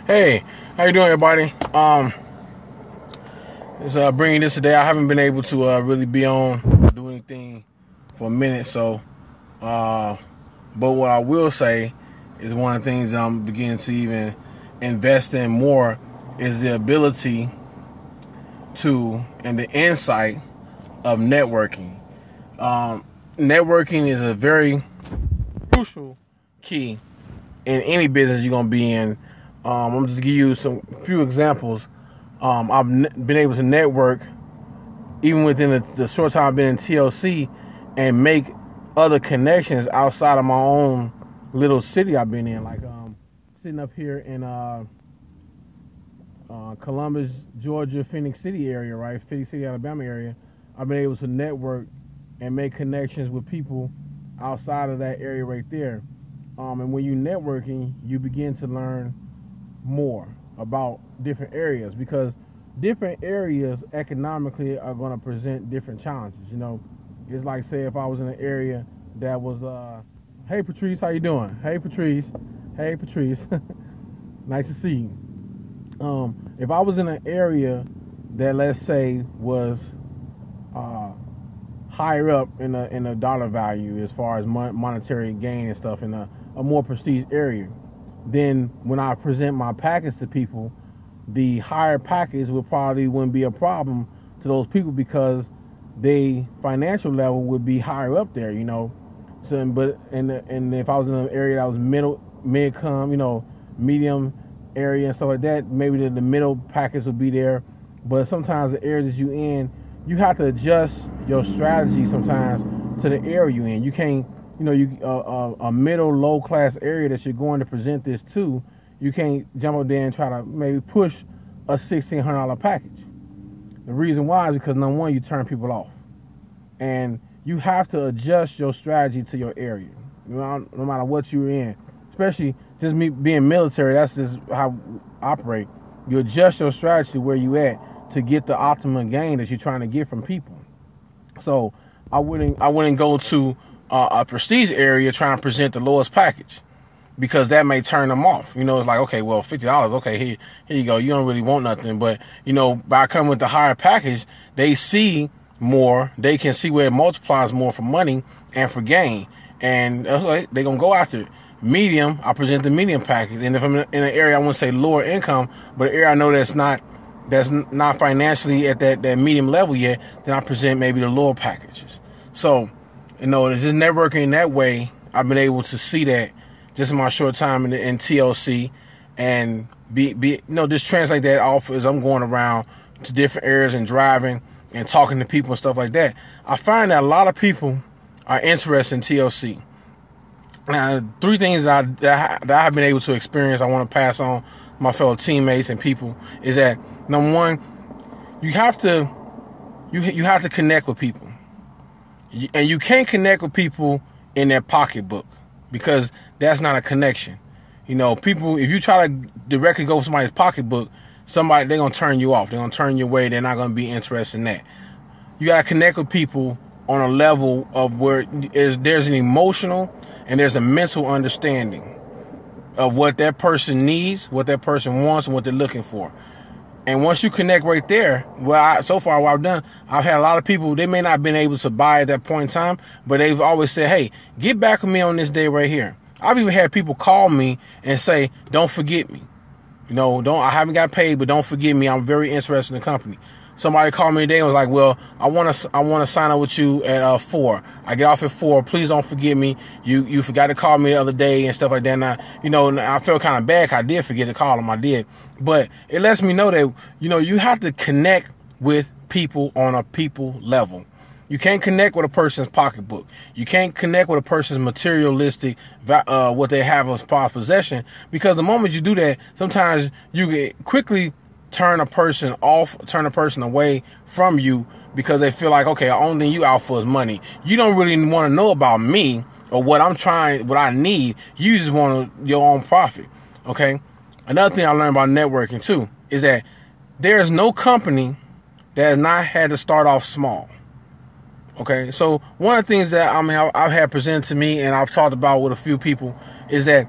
Hey, how you doing, everybody? Bringing this today. I haven't been able to really be on do anything for a minute, so. But what I will say is one of the things I'm beginning to even invest in more is the ability to and the insight of networking. Networking is a very crucial key in any business you're gonna be in. I'm just give you few examples. I've been able to network even within the short time I've been in Tlc and make other connections outside of my own little city I've been in. Like sitting up here in Columbus, Georgia, Phoenix City area, right? Phoenix City, Alabama area. I've been able to network and make connections with people outside of that area right there. And when you're networking, you begin to learn more about different areas, because different areas economically are going to present different challenges. You know, it's like, say, if I was in an area that was, hey Patrice, how you doing? Hey Patrice, nice to see you. If I was in an area that, let's say, was higher up in a dollar value as far as monetary gain and stuff, in a more prestige area, then when I present my package to people, the higher package wouldn't be a problem to those people, because they financial level would be higher up there, you know. So, and if I was in an area that was mid-income, you know, medium area and stuff like that, maybe the middle package would be there. But sometimes the areas that you in, you have to adjust your strategy sometimes to the area you in. You can't, you know, a middle low class area that you're going to present this to, you can't jump up there and try to maybe push a $1,600 package. The reason why is because, number one, you turn people off, and you have to adjust your strategy to your area. You know, no matter what you're in, especially just me being military, that's just how I operate. You adjust your strategy where you at to get the optimum gain that you're trying to get from people. So I wouldn't go to a prestige area trying to present the lowest package, because that may turn them off. You know, it's like, okay, well, $50, okay, here you go. You don't really want nothing. But, you know, by coming with the higher package, they see more. They can see where it multiplies more for money and for gain. And they're going to go after it. Medium, I present the medium package. And if I'm in an area, I wouldn't say lower income, but an area I know that's not financially at that medium level yet, then I present maybe the lower packages. So, you know, just networking in that way, I've been able to see that just in my short time in TLC, and just translate that off as I'm going around to different areas and driving and talking to people and stuff like that. I find that a lot of people are interested in TLC. Now, three things that I have been able to experience, I want to pass on my fellow teammates and people, is that, number one, you have to connect with people. And you can't connect with people in their pocketbook, because that's not a connection. You know, people, if you try to directly go for somebody's pocketbook, they're going to turn you off. They're going to turn you away. They're not going to be interested in that. You got to connect with people on a level of where there's an emotional and there's a mental understanding of what that person needs, what that person wants, and what they're looking for. And once you connect right there, so far what I've done, I've had a lot of people, they may not have been able to buy at that point in time, but they've always said, hey, get back with me on this day right here. I've even had people call me and say, don't forget me. You know, I haven't got paid, but don't forget me. I'm very interested in the company. Somebody called me today and was like, well, I want to sign up with you at 4. I get off at 4. Please don't forget me. You forgot to call me the other day and stuff like that. And I felt kind of bad 'cause I did forget to call them. I did. But it lets me know that, you know, you have to connect with people on a people level. You can't connect with a person's pocketbook. You can't connect with a person's materialistic, what they have as far as possession, because the moment you do that, sometimes you get quickly turn a person off, turn a person away from you, because they feel like, okay, the only thing you out for is money. You don't really want to know about me or what I need. You just want your own profit. Okay. Another thing I learned about networking too is that there is no company that has not had to start off small. Okay. So one of the things that I've had presented to me and I've talked about with a few people is that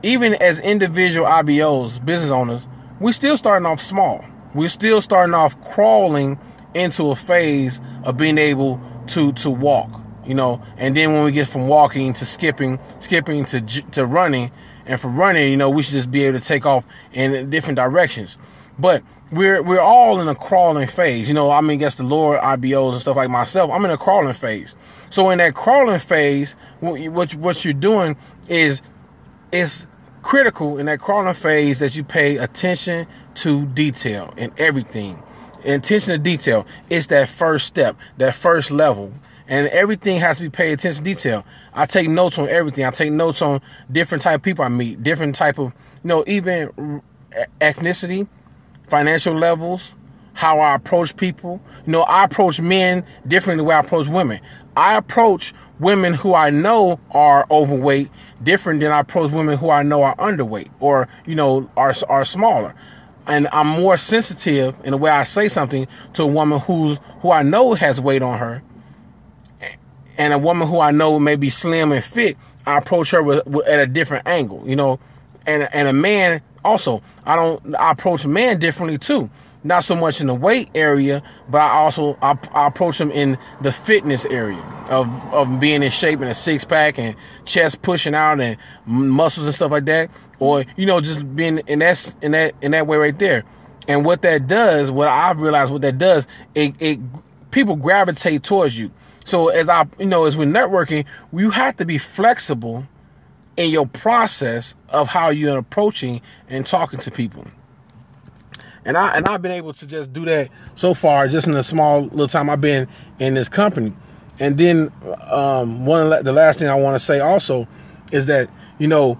even as individual IBOs, business owners, we still starting off small. We're still starting off crawling into a phase of being able to walk, you know, and then when we get from walking to skipping to running, and from running, you know, we should just be able to take off in different directions. But we're all in a crawling phase, you know. I mean, I guess the lower IBOs and stuff like myself, I'm in a crawling phase. So in that crawling phase, what you're doing is critical in that crawling phase that you pay attention to detail in everything. Attention to detail is that first step, that first level. And everything has to be paid attention to detail. I take notes on everything. I take notes on different type of people I meet, different type of, you know, even ethnicity, financial levels, how I approach people. You know, I approach men differently than the way I approach women. I approach women who I know are overweight different than I approach women who I know are underweight or, you know, are smaller. And I'm more sensitive in the way I say something to a woman who I know has weight on her, and a woman who I know may be slim and fit. I approach her at a different angle, you know. And a man also, I approach a man differently too. Not so much in the weight area, but I approach him in the fitness area of being in shape and a six pack and chest pushing out and muscles and stuff like that, or, you know, just being in that way right there. And what that does, what I've realized, what that does, it people gravitate towards you. So as we're networking, you have to be flexible in your process of how you're approaching and talking to people. And I've been able to just do that so far, just in the small little time I've been in this company. And then the last thing I want to say also is that, you know,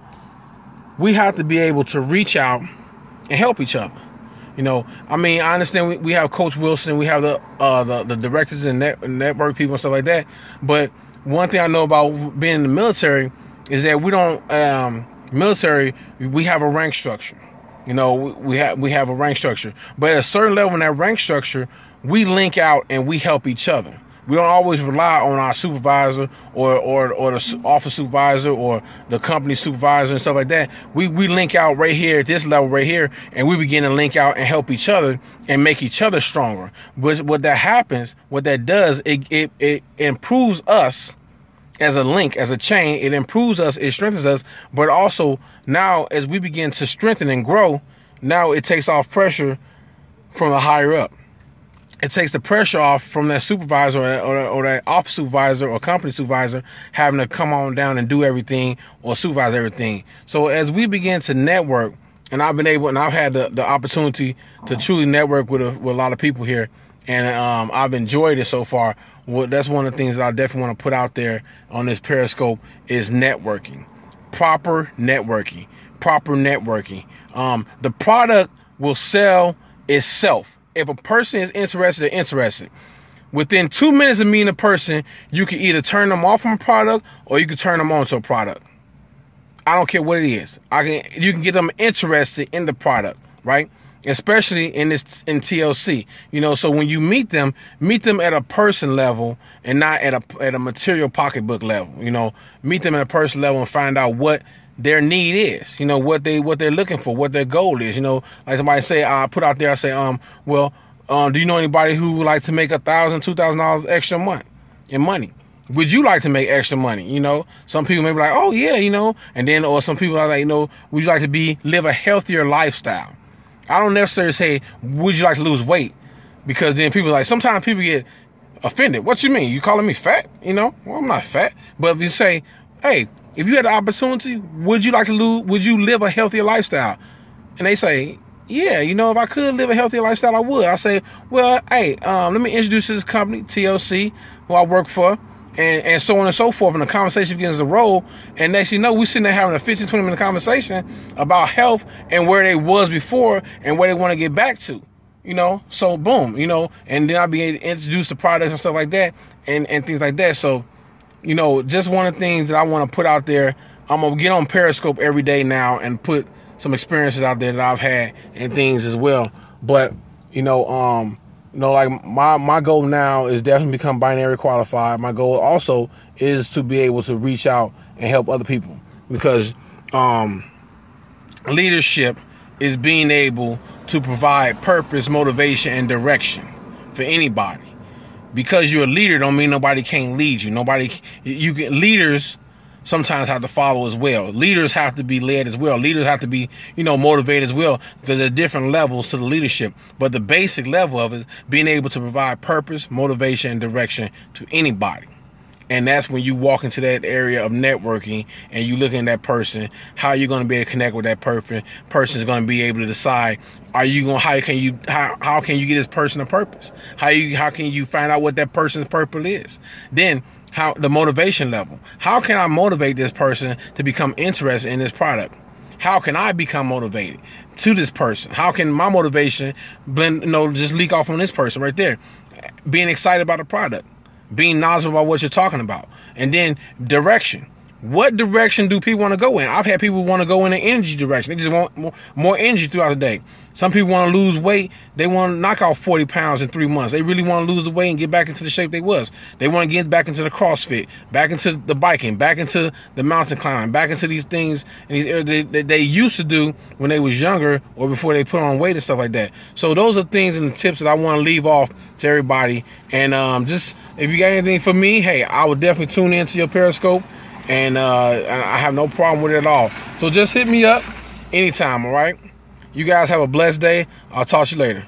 we have to be able to reach out and help each other. You know, I mean, I understand we have Coach Wilson, we have the directors and network people and stuff like that. But one thing I know about being in the military is that we don't we have a rank structure. You know, we have a rank structure, but at a certain level in that rank structure, we link out and we help each other. We don't always rely on our supervisor or the office supervisor or the company supervisor and stuff like that. We link out right here at this level right here, and we begin to link out and help each other and make each other stronger. But what that does, it improves us as a link, as a chain. It improves us, it strengthens us, but also now as we begin to strengthen and grow, now it takes off pressure from the higher up. It takes the pressure off from that supervisor or that office supervisor or company supervisor having to come on down and do everything or supervise everything. So as we begin to network, and I've had the opportunity to truly network with a lot of people here, and I've enjoyed it so far. Well, that's one of the things that I definitely want to put out there on this Periscope is networking. Proper networking. The product will sell itself. If a person is interested, within 2 minutes of meeting a person, you can either turn them off from a product or you can turn them on to a product. I don't care what it is. You can get them interested in the product, right? Especially in TLC, you know. So when you meet them at a person level and not at a material pocketbook level. You know, meet them at a person level and find out what their need is. You know, what they're looking for, what their goal is. You know, like somebody say, I put out there, I say, do you know anybody who would like to make $1,000, $2,000 extra a month in money? Would you like to make extra money? You know, some people may be like, oh yeah, you know, and then, or some people are like, you know, would you like to live a healthier lifestyle? I don't necessarily say, would you like to lose weight? Because then people are like, sometimes people get offended. What you mean? You calling me fat? You know, well, I'm not fat. But if you say, hey, if you had the opportunity, would you live a healthier lifestyle? And they say, yeah, you know, if I could live a healthier lifestyle, I would. I say, well, hey, let me introduce you to this company, TLC, who I work for, and so on and so forth. And the conversation begins to roll. And next, you know, we're sitting there having a 15, 20-minute conversation about health and where they was before and where they want to get back to, you know. So boom, you know, and then I'll be able to introduce the products and stuff like that and things like that. So, you know, just one of the things that I want to put out there, I'm going to get on Periscope every day now and put some experiences out there that I've had and things as well. But, like my goal now is definitely become binary qualified. My goal also is to be able to reach out and help other people because, leadership is being able to provide purpose, motivation, and direction for anybody. Because you're a leader don't mean nobody can't lead you. Leaders sometimes have to follow as well. Leaders have to be led as well. Leaders have to be, motivated as well, because there's different levels to the leadership. But the basic level of it, being able to provide purpose, motivation, and direction to anybody. And that's when you walk into that area of networking and you look at that person, how you're going to be able to connect with that person. Person is going to be able to decide, how can you get this person a purpose? How can you find out what that person's purpose is? Then how the motivation level. How can I motivate this person to become interested in this product? How can I become motivated to this person? How can my motivation just leak off on this person right there? Being excited about the product. Being knowledgeable about what you're talking about. And then direction. What direction do people want to go in? I've had people want to go in the energy direction. They just want more energy throughout the day. Some people want to lose weight. They want to knock out 40 pounds in 3 months. They really want to lose the weight and get back into the shape they was. They want to get back into the CrossFit, back into the biking, back into the mountain climbing, back into these things and these areas that they used to do when they was younger or before they put on weight and stuff like that. So those are things and tips that I want to leave off to everybody. And just if you got anything for me, hey, I would definitely tune into your Periscope. And I have no problem with it at all. So just hit me up anytime, all right? You guys have a blessed day. I'll talk to you later.